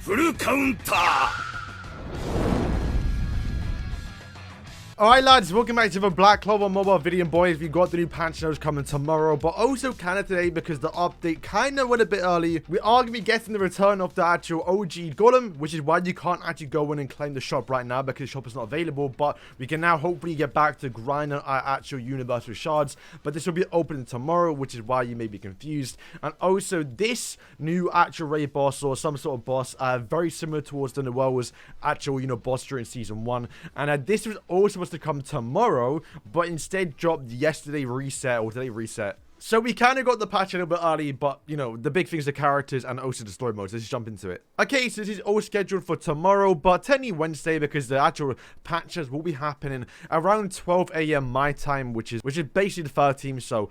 フルカウンター Alright lads, welcome back to the Black Clover mobile video. And boys, we got the new patch notes coming tomorrow, but also kind of today because the update kind of went a bit early. We are going to be getting the return of the actual OG golem, which is why you can't actually go in and claim the shop right now because the shop is not available. But we can now hopefully get back to grinding our actual universal shards, but this will be opening tomorrow, which is why you may be confused. And also this new actual raid boss or some sort of boss, very similar towards the Noel's actual, boss during season 1. And this was also supposed to come tomorrow, but instead dropped yesterday reset or today reset. So we kind of got the patch a little bit early, but, the big things are characters and also the story modes. Let's jump into it. Okay, so this is all scheduled for tomorrow, but technically Wednesday because the actual patches will be happening around 12 a.m. my time, which is basically the 13th. So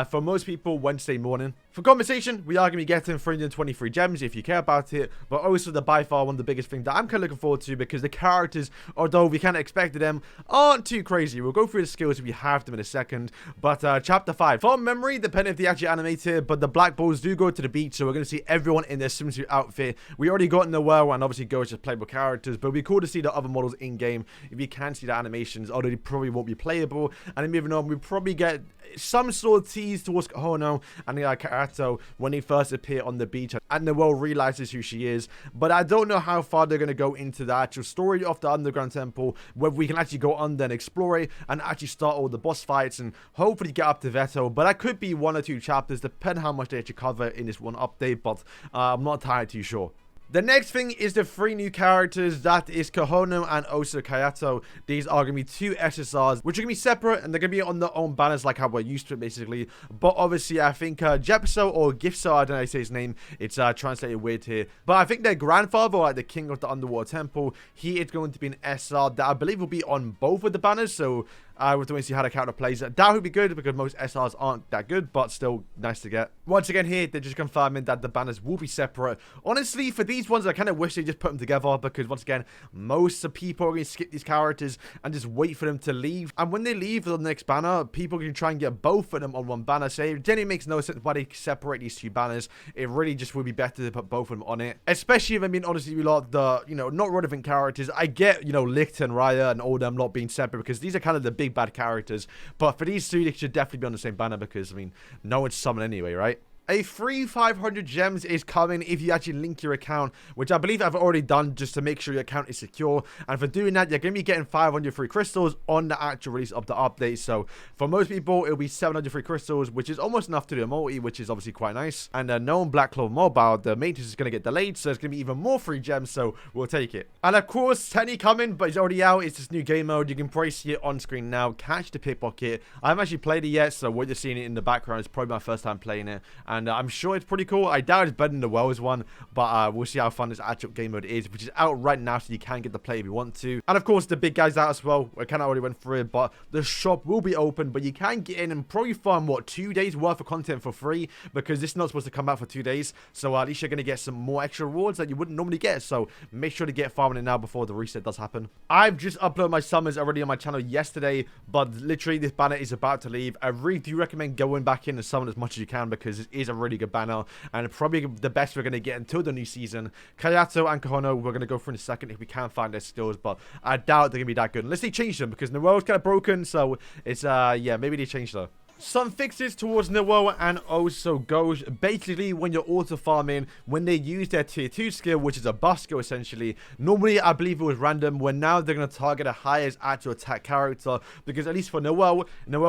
for most people, Wednesday morning. For compensation, we are going to be getting 323 gems if you care about it, but also the by far one of the biggest things that I'm kind of looking forward to because the characters, although we kind of expected them, aren't too crazy. We'll go through the skills if we have them in a second, but chapter 5. From memory, depending if they actually animate it, but the black balls do go to the beach, so we're going to see everyone in their swimsuit outfit. We already got Noel and obviously Ghost as playable characters, but it'll be cool to see the other models in-game if you can see the animations, although they probably won't be playable. And then moving on, we probably get some sort of tease towards Kahono and Kiato when they first appear on the beach and Noel realizes who she is, but I don't know how far they're going to go into the actual story of the underground temple, whether we can actually go under and explore it and actually start all the boss fights and hopefully get up to Veto. But that could be 1 or 2 chapters depending how much they actually cover in this one update, but I'm not entirely too sure. The next thing is the 3 new characters, that is Kahono and also Kiato. These are going to be 2 SSRs, which are going to be separate, and they're going to be on their own banners like how we're used to it, basically. But obviously, I think Jepso or Gifso, I don't know how to say his name, it's translated weird here. But I think their grandfather, or like the king of the underwater temple, he is going to be an SR that I believe will be on both of the banners, so I would want to see how the character plays. That would be good because most SRs aren't that good, but still nice to get. Once again here, they're just confirming that the banners will be separate. Honestly, for these ones, I kind of wish they just put them together because once again, most of people are going to skip these characters and just wait for them to leave. And when they leave the next banner, people can try and get both of them on one banner. So it genuinely makes no sense why they separate these 2 banners. It really just would be better to put both of them on it. Especially if, I mean, honestly, we lot the, not relevant characters. I get, Licht and Raya and all them not being separate because these are kind of the big bad characters, but for these 2 they should definitely be on the same banner because I mean no one's summoned anyway, right? A free 500 gems is coming if you actually link your account, which I believe I've already done just to make sure your account is secure. And for doing that, you're going to be getting 500 free crystals on the actual release of the update. So for most people, it'll be 700 free crystals, which is almost enough to do a multi, which is obviously quite nice. And known Black Clover Mobile, the maintenance is going to get delayed, so it's going to be even more free gems, so we'll take it. And of course, Tenny coming, but it's already out. It's this new game mode. You can probably see it on screen now. Catch the Pickpocket. I haven't actually played it yet, so what you're seeing it in the background is probably my first time playing it. And I'm sure it's pretty cool. I doubt it's better than the Wells one, but we'll see how fun this actual game mode is, which is out right now, so you can get the play if you want to. And of course, the big guys out as well. I kind of already went through it, but the shop will be open, but you can get in and probably farm, 2 days worth of content for free, because this is not supposed to come out for 2 days, so at least you're going to get some more extra rewards that you wouldn't normally get, so make sure to get farming it now before the reset does happen. I've just uploaded my summons already on my channel yesterday, but literally this banner is about to leave. I really do recommend going back in and summon as much as you can, because it is a really good banner, and probably the best we're going to get until the new season. Kiato and Kahono, we're going to go for in a second if we can find their skills, but I doubt they're going to be that good unless they change them, because Noel's kind of broken, so it's yeah, maybe they change though. Some fixes towards Noel and also Ghost. Basically, when you're auto farming, when they use their tier 2 skill, which is a buff skill essentially, normally I believe it was random, when now they're going to target a highest actual attack character, because at least for Noel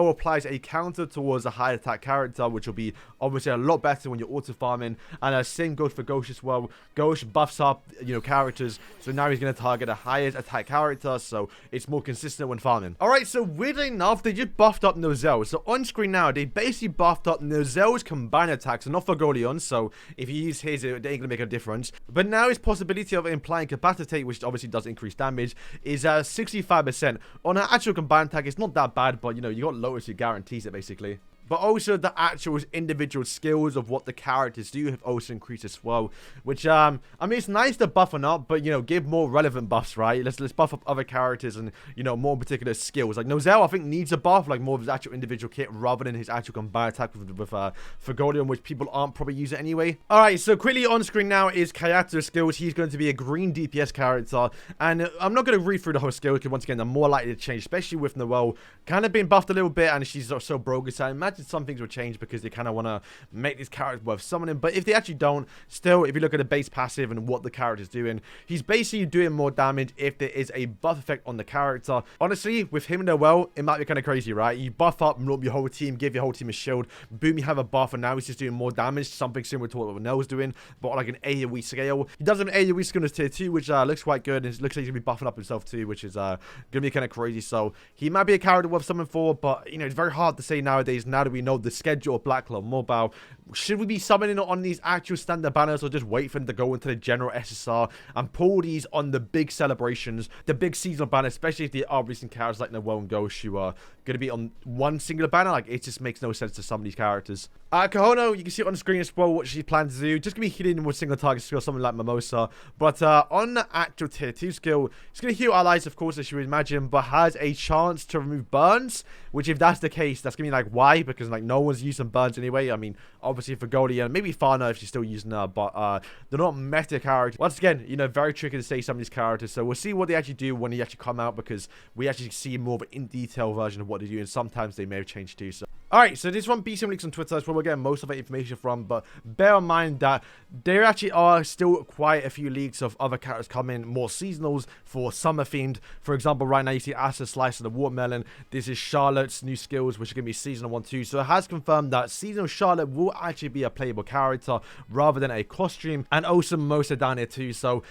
applies a counter towards a high attack character, which will be obviously a lot better when you're auto farming. And same goes for Ghost as well. Ghost buffs up, characters, so now he's going to target a highest attack character, so it's more consistent when farming. Alright, so weirdly enough, they just buffed up Nozel. So on screen now, they basically buffed up Nozel's combined attacks, and not for Goleon, so if you use his, it ain't gonna make a difference. But now his possibility of implying capacitate, which obviously does increase damage, is 65%. On an actual combined attack, it's not that bad, but you got Lotus who guarantees it basically. but also the actual individual skills of what the characters do have also increased as well, which I mean, it's nice to buff on up, but you know, give more relevant buffs, right? Let's buff up other characters and, you know, more particular skills. Like Nozel, I think, needs a buff, like more of his actual individual kit rather than his actual combined attack with Fagolion, which people aren't probably using anyway. All right, so quickly on screen now is Kiato's skills. He's going to be a green DPS character, and I'm not going to read through the whole skills because once again, they're more likely to change, especially with Noelle kind of being buffed a little bit, and she's so broken. So I imagine some things will change because they kind of want to make these characters worth summoning. But if they actually don't, still, if you look at the base passive and what the character's doing, he's basically doing more damage if there is a buff effect on the character. Honestly, with him and Noelle, it might be kind of crazy, right? You buff up, loop your whole team, give your whole team a shield, boom, you have a buff, and now he's just doing more damage, something similar to what Noelle's doing, but like an AoE scale. He does have an AoE skill in tier 2, which looks quite good, and it looks like he's going to be buffing up himself too, which is going to be kind of crazy. So he might be a character worth summoning for, but, you know, it's very hard to say nowadays, now that we know the schedule of Black Clover Mobile. Should we be summoning it on these actual standard banners, or just wait for them to go into the general SSR and pull these on the big celebrations, the big seasonal banners, especially if they are recent characters like Noelle and Ghost who are going to be on one singular banner? Like, it just makes no sense to some of these characters. Kahono, you can see it on the screen as well what she plans to do. Just going to be hitting with single target skill, something like Mimosa. But on the actual tier 2 skill, it's going to heal allies, of course, as you would imagine, but has a chance to remove burns, which if that's the case, that's going to be like, why? Because like no one's using burns anyway. I mean, obviously for Goldie and maybe Farna if she's still using her, but they're not meta characters. Once again, you know, very tricky to say some of these characters, so we'll see what they actually do when they actually come out, because we actually see more of an in-detail version of what they do, and sometimes they may have changed too. So alright, so this one BCM leaks on Twitter, that's where we're getting most of the information from, but bear in mind that there actually are still quite a few leaks of other characters coming, more seasonals for summer themed. For example, right now you see Asa Slice of the Watermelon. This is Charlotte's new skills, which are going to be seasonal 1 too. So it has confirmed that seasonal Charlotte will actually be a playable character rather than a costume, and also Mimosa down here too. So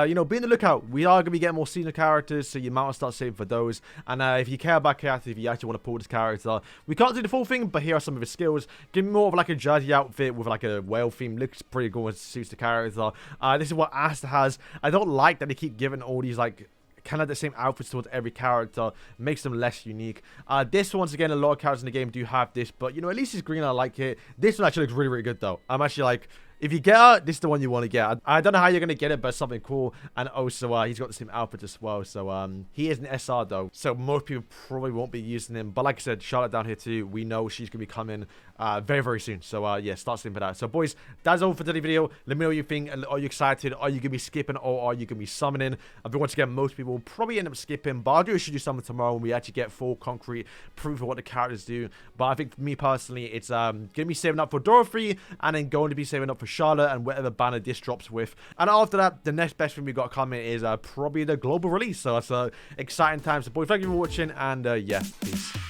you know, be on the lookout. We are going to be getting more seasonal characters, so you might want to start saving for those. And if you care about Kiato, if you actually want to pull this character, we can't do the full thing, but here are some of his skills. Give me more of like a jersey outfit with like a whale theme. Looks pretty good and suits the character. This is what Asta has. I don't like that they keep giving all these like kind of the same outfits towards every character, makes them less unique. This, once again, a lot of characters in the game do have this, but you know, at least it's green. I like it. This one actually looks really, really good though. I'm actually like, if you get her, this is the one you want to get. I don't know how you're going to get it, but something cool. And also, he's got the same outfit as well. So, he is an SR, though. So, most people probably won't be using him. But like I said, Charlotte down here, too. We know she's going to be coming very, very soon. So, yeah, start sleeping for that. So, boys, that's all for today's video. Let me know what you think. Are you excited? Are you going to be skipping, or are you going to be summoning? I think, once again, most people will probably end up skipping. But I'll do a should do something tomorrow when we actually get full concrete proof of what the characters do. But I think, for me personally, it's going to be saving up for Dorothy, and then going to be saving up for Charlotte and whatever banner this drops with. And after that, the next best thing we got coming is probably the global release. So that's exciting times. So boys, thank you for watching, and yeah, peace.